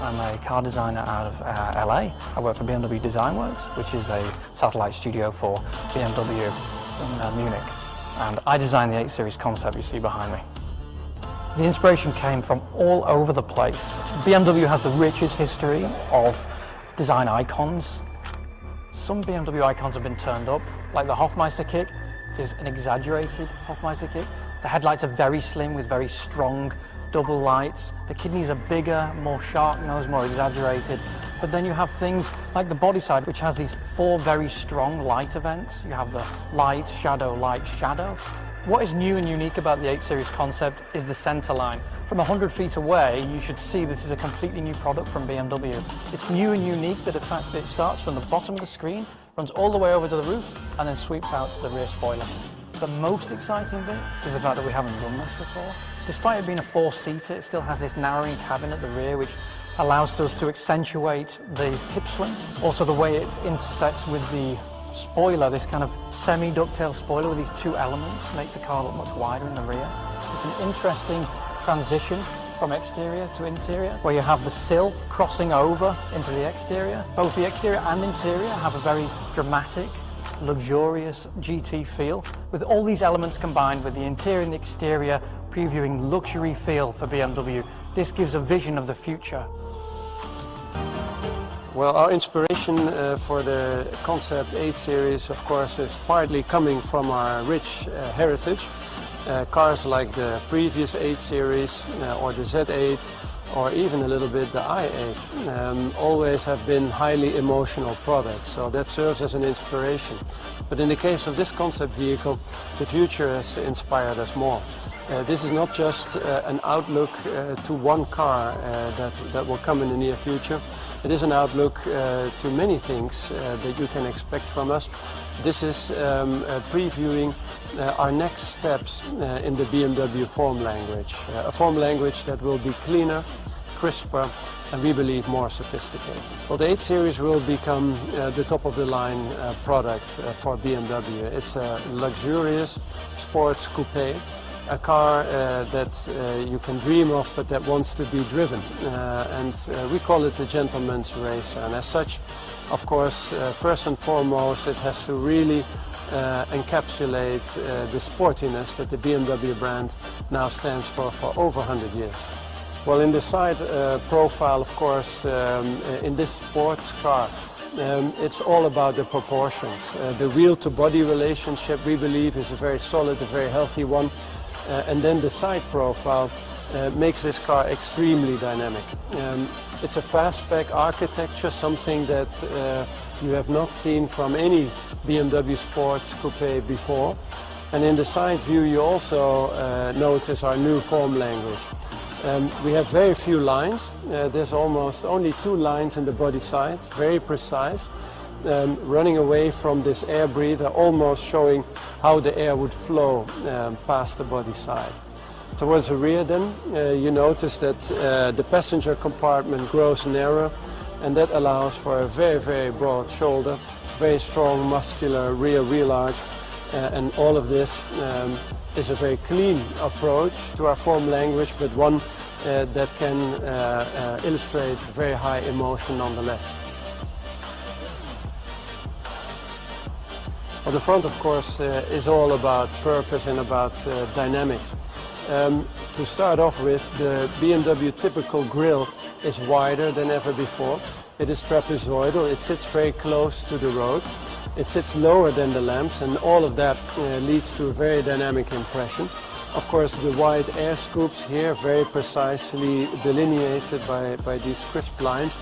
I'm a car designer out of LA. I work for BMW Design Works, which is a satellite studio for BMW in Munich. And I designed the 8 Series concept you see behind me. The inspiration came from all over the place. BMW has the richest history of design icons. Some BMW icons have been turned up, like the Hofmeister kick is an exaggerated Hofmeister kick. The headlights are very slim with very strong double lights. The kidneys are bigger, more shark nose, more exaggerated. But then you have things like the body side, which has these 4 very strong light events. You have the light, shadow, light, shadow. What is new and unique about the 8 Series concept is the center line. From 100 feet away, you should see this is a completely new product from BMW. It's new and unique that the fact that it starts from the bottom of the screen, runs all the way over to the roof, and then sweeps out to the rear spoiler. The most exciting bit is the fact that we haven't done this before. Despite it being a 4-seater, it still has this narrowing cabin at the rear, which allows us to accentuate the hip sling. Also the way it intersects with the spoiler, this kind of semi-ducktail spoiler with these 2 elements, makes the car look much wider in the rear. It's an interesting transition from exterior to interior, where you have the sill crossing over into the exterior. Both the exterior and interior have a very dramatic, luxurious GT feel, with all these elements combined with the interior and the exterior previewing luxury feel for BMW. This gives a vision of the future. Well, our inspiration for the Concept 8 Series, of course, is partly coming from our rich heritage. Cars like the previous 8 Series or the Z8 or even a little bit the i8 always have been highly emotional products, so that serves as an inspiration. But in the case of this concept vehicle, the future has inspired us more. This is not just an outlook to one car that will come in the near future. It is an outlook to many things that you can expect from us. This is previewing our next steps in the BMW form language. A form language that will be cleaner, crisper, and we believe more sophisticated. Well, the 8 Series will become the top-of-the-line product for BMW. It's a luxurious sports coupe, a car that you can dream of, but that wants to be driven. And we call it a gentleman's racer. And as such, of course, first and foremost, it has to really encapsulate the sportiness that the BMW brand now stands for over 100 years. Well, in the side profile, of course, in this sports car, it's all about the proportions. The wheel-to-body relationship, we believe, is a very solid, a very healthy one. And then the side profile makes this car extremely dynamic. It's a fastback architecture, something that you have not seen from any BMW sports coupe before. And in the side view you also notice our new form language. We have very few lines. There's almost only 2 lines in the body side, very precise. Running away from this air breather, almost showing how the air would flow past the body side. Towards the rear then, you notice that the passenger compartment grows narrow, and that allows for a very, very broad shoulder, very strong muscular rear wheel arch, and all of this is a very clean approach to our form language, but one that can illustrate very high emotion nonetheless. Well, the front, of course, is all about purpose and about dynamics. To start off with, the BMW typical grille is wider than ever before. It is trapezoidal, it sits very close to the road. It sits lower than the lamps, and all of that leads to a very dynamic impression. Of course, the wide air scoops here, very precisely delineated by these crisp lines.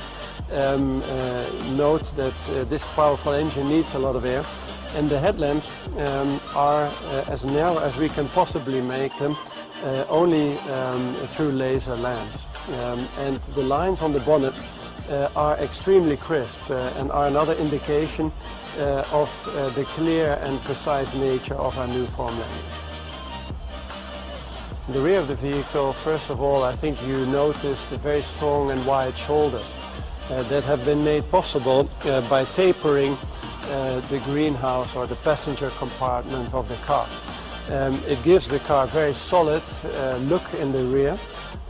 Note that this powerful engine needs a lot of air. And the headlamps are as narrow as we can possibly make them, only through laser lamps. And the lines on the bonnet are extremely crisp and are another indication of the clear and precise nature of our new form language. In the rear of the vehicle, first of all, I think you notice the very strong and wide shoulders that have been made possible by tapering the greenhouse or the passenger compartment of the car. It gives the car a very solid look in the rear.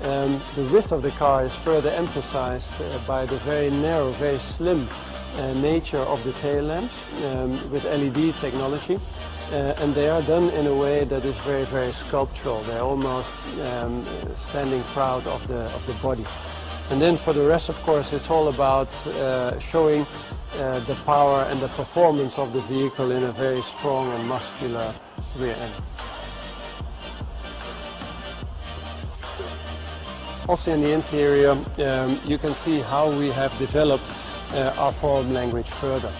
The width of the car is further emphasized by the very narrow, very slim nature of the tail lamps with LED technology. And they are done in a way that is very, very sculptural. They're almost standing proud of the body. And then for the rest, of course, it's all about showing the power and the performance of the vehicle in a very strong and muscular rear end. Also in the interior, you can see how we have developed our form language further.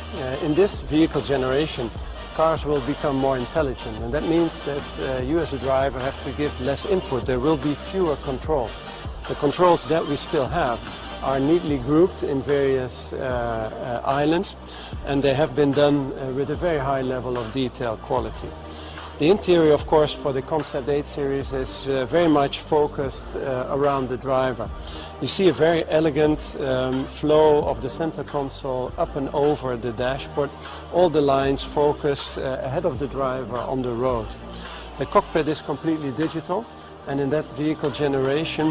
In this vehicle generation, cars will become more intelligent, and that means that you as a driver have to give less input. There will be fewer controls. The controls that we still have are neatly grouped in various islands, and they have been done with a very high level of detail quality. The interior, of course, for the Concept 8 series is very much focused around the driver. You see a very elegant flow of the center console up and over the dashboard. All the lines focus ahead of the driver on the road. The cockpit is completely digital, and in that vehicle generation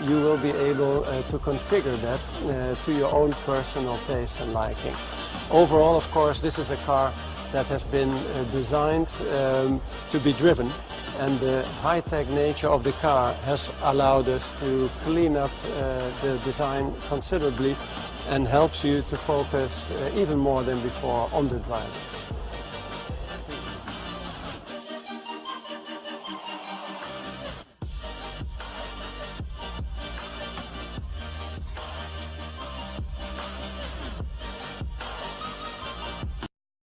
you will be able to configure that to your own personal taste and liking. Overall, of course, this is a car that has been designed to be driven, and the high-tech nature of the car has allowed us to clean up the design considerably and helps you to focus even more than before on the driver.